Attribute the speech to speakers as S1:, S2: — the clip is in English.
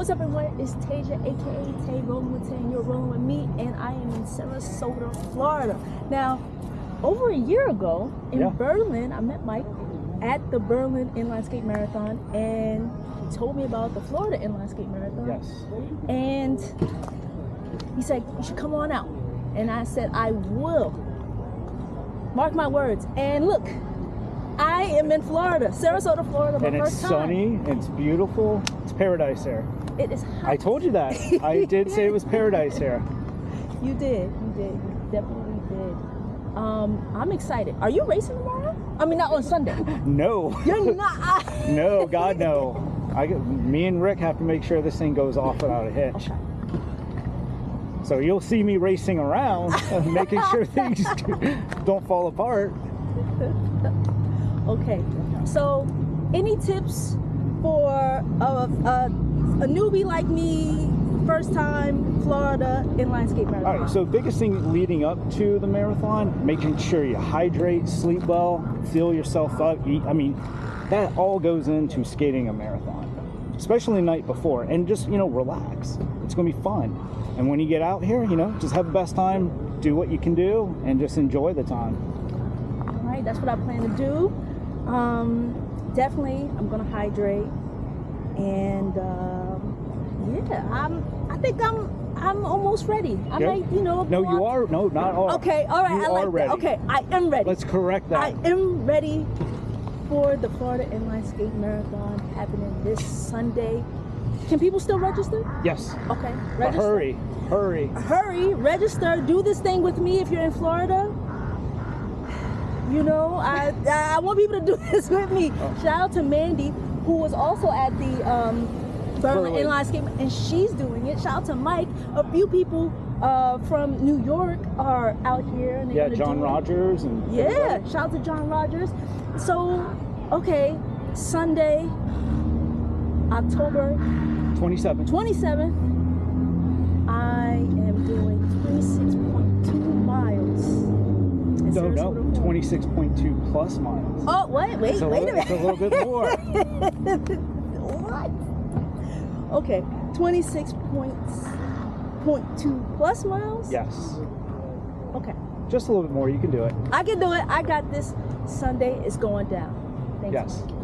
S1: What's up, everyone? It's Tasia, aka Tay, rolling with Tay, and you're rolling with me, and I am in Sarasota, Florida. Now, over a year ago in Berlin, I met Mike at the Berlin Inline Skate Marathon, and he told me about the Florida Inline Skate Marathon.
S2: Yes.
S1: And he said, you should come on out. And I said, I will. Mark my words. And look, I am in Florida, Sarasota, Florida, my first time.
S2: And it's sunny, it's beautiful, it's paradise here.
S1: It is hot.
S2: I told you that. I did say it was paradise here.
S1: You definitely did. I'm excited. Are you racing tomorrow? I mean, not on Sunday.
S2: No.
S1: You're not.
S2: No, God, no. Me and Rick have to make sure this thing goes off without a hitch.
S1: Okay.
S2: So you'll see me racing around, making sure things don't fall apart.
S1: Okay. So, any tips for a newbie like me, first time Florida Inline Skate Marathon?
S2: All right, so biggest thing leading up to the marathon, making sure you hydrate, sleep well, fill yourself up, eat. I mean, that all goes into skating a marathon, especially the night before, and just, relax. It's gonna be fun. And when you get out here, just have the best time, do what you can do, and just enjoy the time.
S1: All right, that's what I plan to do. Definitely, I'm gonna hydrate, and I think I'm almost ready. I might,
S2: No, you are. No, not all.
S1: Okay, all right.
S2: You
S1: I like
S2: are ready.
S1: that. Okay, I am ready.
S2: Let's correct that.
S1: I am ready for the Florida Inline Skate Marathon happening this Sunday. Can people still register?
S2: Yes.
S1: Okay.
S2: But
S1: Register. Hurry, register, do this thing with me if you're in Florida. I want people to do this with me. Shout out to Mandy, who was also at the Berlin Inline Skate, and she's doing it. Shout out to Mike. A few people from New York are out here. And
S2: John Rogers.
S1: Everybody. Shout out to John Rogers. So, okay, Sunday, October 27th, I am doing 26.2 miles.
S2: No, 26.2 plus miles.
S1: Oh, wait a minute.
S2: It's a little bit more.
S1: What? Okay, 26.2 plus miles?
S2: Yes.
S1: Okay.
S2: Just a little bit more, you can do it.
S1: I can do it. I got this. Sunday is going down. Thank you.
S2: Yes.